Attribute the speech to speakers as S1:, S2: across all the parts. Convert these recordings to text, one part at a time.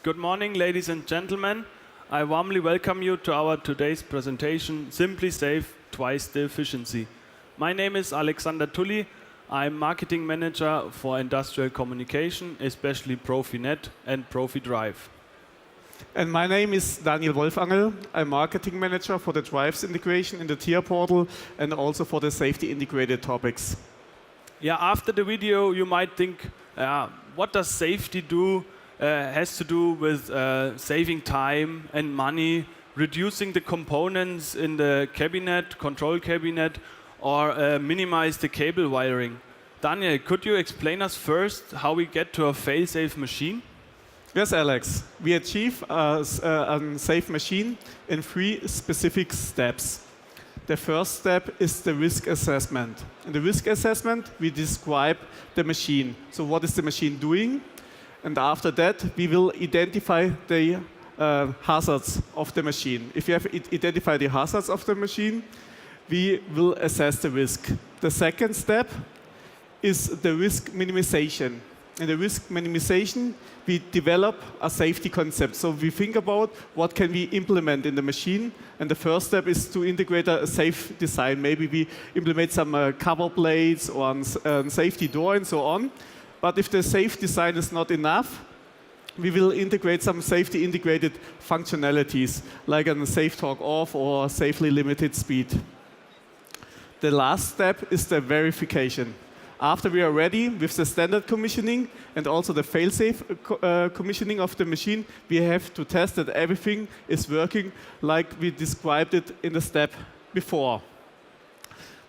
S1: Good morning, ladies and gentlemen. I warmly welcome you to our today's presentation, Simply Safe, Twice the Efficiency. My name is Alexander Tully. I'm Marketing Manager for Industrial Communication, especially PROFINET and PROFIDrive.
S2: And my name is Daniel Wolfangel. I'm Marketing Manager for the drives integration in the TIA Portal and also for the safety integrated topics.
S1: Yeah, after the video, you might think, what does safety do? Has to do with saving time and money, reducing the components in the cabinet, control cabinet, or minimize the cable wiring. Daniel, could you explain us first how we get to a fail-safe machine?
S2: Yes, Alex. We achieve a safe machine in 3 specific steps. The first step is the risk assessment. In the risk assessment, we describe the machine. So what is the machine doing? And after that, we will identify the hazards of the machine. If you have identified the hazards of the machine, we will assess the risk. The second step is the risk minimization. In the risk minimization, we develop a safety concept. So we think about what can we implement in the machine. And the first step is to integrate a safe design. Maybe we implement some cover plates or a safety door and so on. But if the safe design is not enough, we will integrate some safety integrated functionalities, like a safe torque off or safely limited speed. The last step is the verification. After we are ready with the standard commissioning and also the fail-safe commissioning of the machine, we have to test that everything is working like we described it in the step before.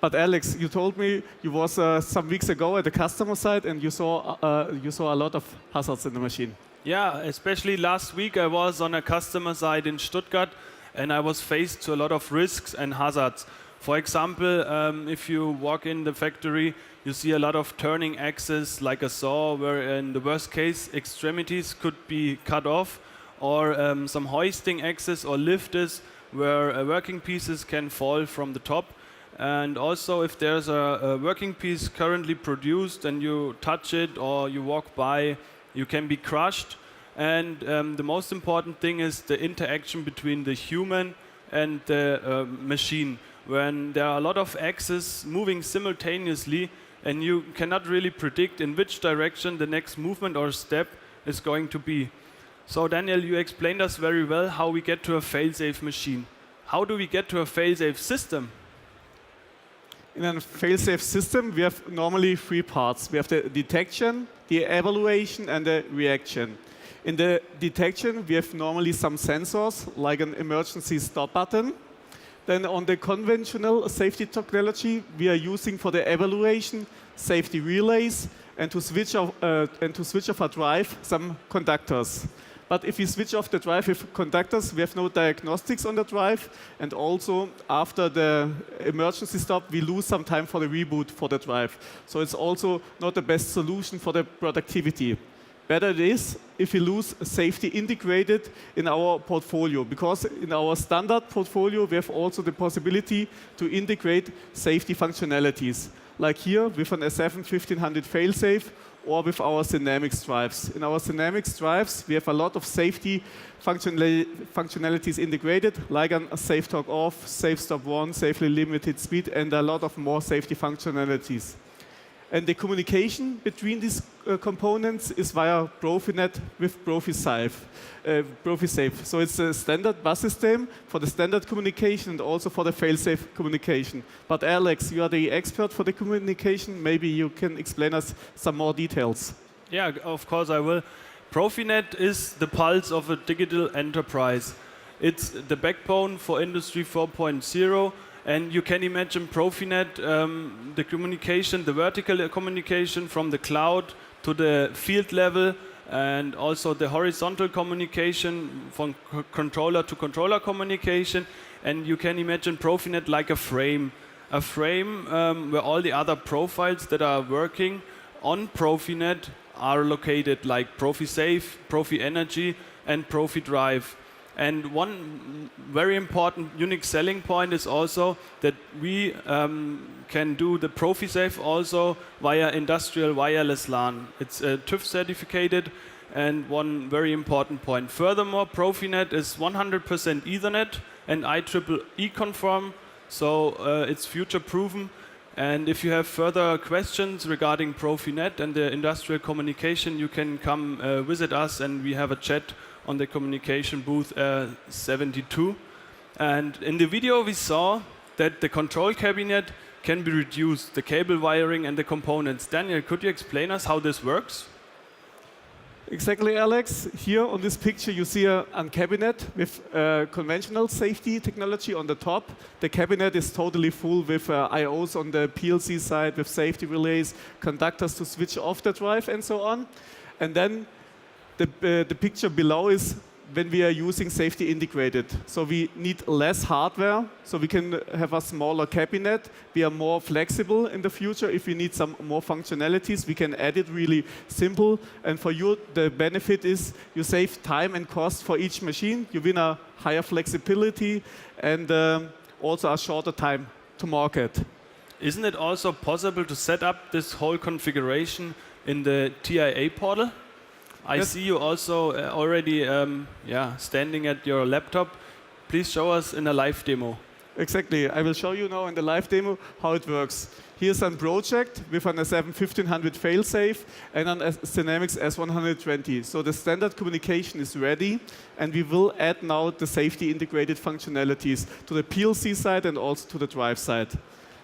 S2: But Alex, you told me you was some weeks ago at the customer side and you saw a lot of hazards in the machine.
S1: Yeah, especially last week I was on a customer side in Stuttgart and I was faced to a lot of risks and hazards. For example, if you walk in the factory, you see a lot of turning axes like a saw, where in the worst case extremities could be cut off, or some hoisting axes or lifters where working pieces can fall from the top. And also, if there's a working piece currently produced and you touch it or you walk by, you can be crushed. And the most important thing is the interaction between the human and the machine. When there are a lot of axes moving simultaneously and you cannot really predict in which direction the next movement or step is going to be. So Daniel, you explained us very well how we get to a fail-safe machine. How do we get to a fail-safe system?
S2: In a fail-safe system, we have normally 3 parts. We have the detection, the evaluation, and the reaction. In the detection, we have normally some sensors, like an emergency stop button. Then on the conventional safety technology, we are using for the evaluation safety relays and to switch off a drive some conductors. But if we switch off the drive with conductors, we have no diagnostics on the drive. And also, after the emergency stop, we lose some time for the reboot for the drive. So it's also not the best solution for the productivity. Better it is if we lose safety integrated in our portfolio, because in our standard portfolio, we have also the possibility to integrate safety functionalities. Like here with an S7-1500 failsafe, or with our SINAMICS drives. In our SINAMICS drives, we have a lot of safety functionalities integrated, like a safe torque off, safe stop one, safely limited speed, and a lot of more safety functionalities. And the communication between these components is via PROFINET with PROFIsafe. So it's a standard bus system for the standard communication and also for the fail-safe communication. But Alex, you are the expert for the communication. Maybe you can explain us some more details.
S1: Yeah, of course I will. PROFINET is the pulse of a digital enterprise. It's the backbone for Industry 4.0. And you can imagine PROFINET, the communication, the vertical communication from the cloud to the field level, and also the horizontal communication from controller to controller communication. And you can imagine PROFINET like a frame where all the other profiles that are working on PROFINET are located, like PROFISafe, PROFIenergy, and PROFIDrive. And one very important unique selling point is also that we can do the PROFISafe also via industrial wireless LAN. It's TÜV certificated And one very important point. Furthermore, PROFINET is 100% Ethernet and IEEE conform, so it's future proven. And if you have further questions regarding PROFINET and the industrial communication, you can come visit us, and we have a chat on the communication booth 72. And in the video we saw that the control cabinet can be reduced, the cable wiring and the components. Daniel, could you explain us how this works?
S2: Exactly, Alex. Here on this picture you see a cabinet with conventional safety technology on the top. The cabinet is totally full with IOs on the PLC side, with safety relays, conductors to switch off the drive and so on. And then the picture below is when we are using safety integrated. So we need less hardware, so we can have a smaller cabinet. We are more flexible in the future. If we need some more functionalities, we can add it really simple. And for you, the benefit is you save time and cost for each machine. You win a higher flexibility and also a shorter time to market.
S1: Isn't it also possible to set up this whole configuration in the TIA portal? I see you also already standing at your laptop. Please show us in a live demo.
S2: Exactly. I will show you now in the live demo how it works. Here's a project with an S7-1500 Failsafe and an SINAMICS S120. So the standard communication is ready, and we will add now the safety integrated functionalities to the PLC side and also to the drive side.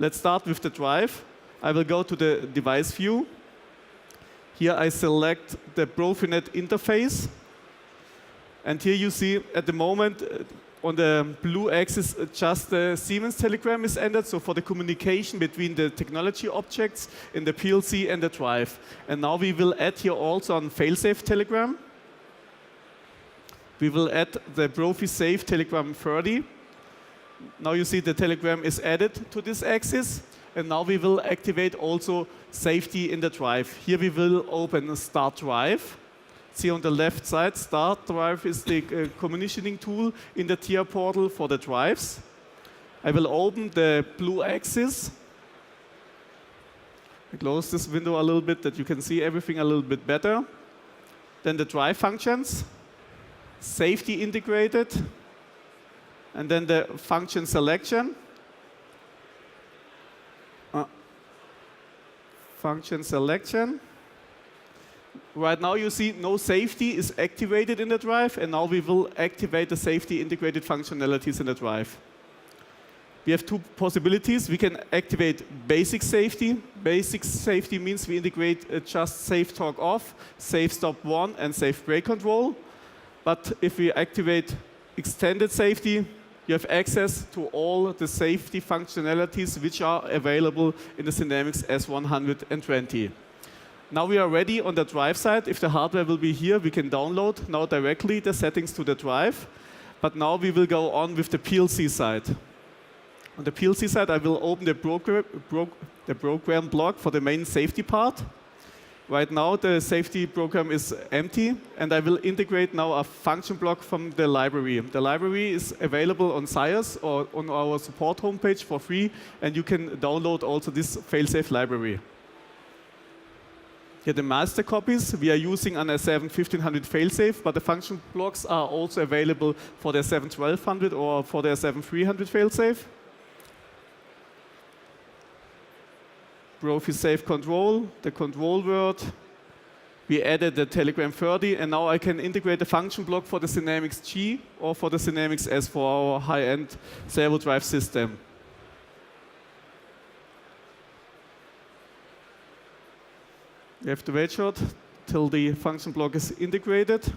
S2: Let's start with the drive. I will go to the device view. Here I select the PROFINET interface. And here you see at the moment on the blue axis just the Siemens telegram is entered, so for the communication between the technology objects in the PLC and the drive. And now we will add here also on Failsafe telegram. We will add the PROFIsafe telegram 30. Now you see the telegram is added to this axis. And now we will activate also safety in the drive. Here we will open Start Drive. See on the left side, Start Drive is the commissioning tool in the TIA portal for the drives. I will open the blue axis. I close this window a little bit that you can see everything a little bit better. Then the drive functions, safety integrated, and then the function selection. Function selection. Right now you see no safety is activated in the drive, and now we will activate the safety integrated functionalities in the drive. We have two possibilities. We can activate basic safety. Basic safety means we integrate just safe talk off, safe stop 1, and safe brake control. But if we activate extended safety, you have access to all the safety functionalities which are available in the SINAMICS S120. Now we are ready on the drive side. If the hardware will be here, we can download now directly the settings to the drive. But now we will go on with the PLC side. On the PLC side, I will open the program block for the main safety part. Right now, the safety program is empty, and I will integrate now a function block from the library. The library is available on SIAS or on our support homepage for free, and you can download also this Failsafe library. Here the master copies, we are using an S7-1500 Failsafe, but the function blocks are also available for the S7-1200 or for the S7-300 Failsafe. PROFIsafe control, the control word. We added the telegram 30, and now I can integrate the function block for the SINAMICS G or for the SINAMICS S for our high-end servo drive system. You have to wait short till the function block is integrated.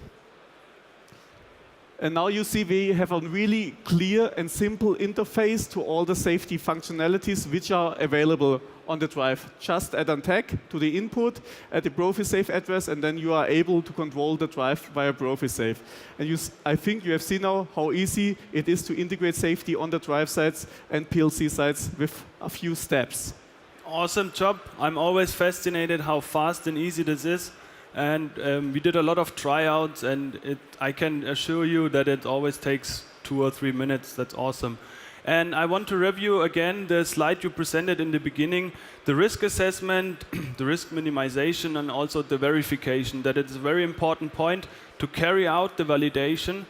S2: And now you see we have a really clear and simple interface to all the safety functionalities which are available on the drive. Just add a tag to the input at the PROFIsafe address, and then you are able to control the drive via PROFIsafe. And I think you have seen now how easy it is to integrate safety on the drive sides and PLC sides with a few steps.
S1: Awesome job. I'm always fascinated how fast and easy this is. And we did a lot of tryouts, and I can assure you that it always takes 2 or 3 minutes. That's awesome. And I want to review again the slide you presented in the beginning, the risk assessment, the risk minimization, and also the verification, that it's a very important point to carry out the validation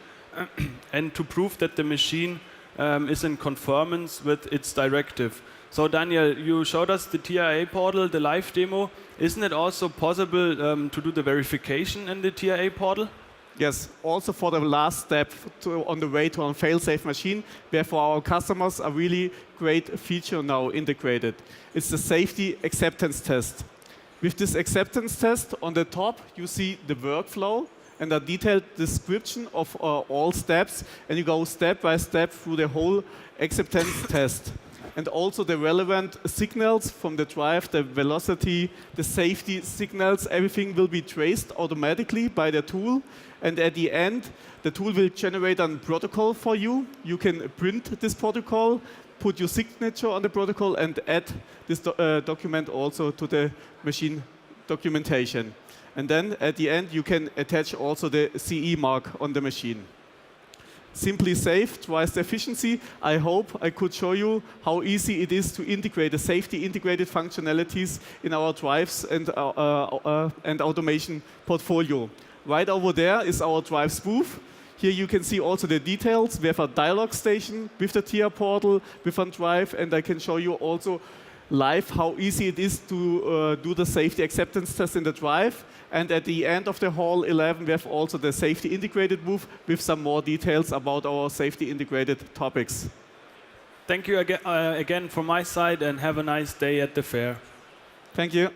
S1: and to prove that the machine is in conformance with its directive. So Daniel, you showed us the TIA portal, the live demo. Isn't it also possible to do the verification in the TIA portal?
S2: Yes, also for the last step on the way to a fail-safe machine, we have for our customers a really great feature now integrated. It's the safety acceptance test. With this acceptance test, on the top you see the workflow and a detailed description of all steps, and you go step by step through the whole acceptance test. And also the relevant signals from the drive, the velocity, the safety signals, everything will be traced automatically by the tool. And at the end, the tool will generate a protocol for you. You can print this protocol, put your signature on the protocol, and add this document also to the machine documentation. And then at the end, you can attach also the CE mark on the machine. Simply safe, twice the efficiency. I hope I could show you how easy it is to integrate the safety integrated functionalities in our drives and automation portfolio. Right over there is our drives booth. Here you can see also the details. We have a dialog station with the TIA portal, with a drive, and I can show you also live how easy it is to do the safety acceptance test in the drive. And at the end of the hall 11, we have also the safety integrated booth with some more details about our safety integrated topics.
S1: Thank you again from my side, and have a nice day at the fair.
S2: Thank you.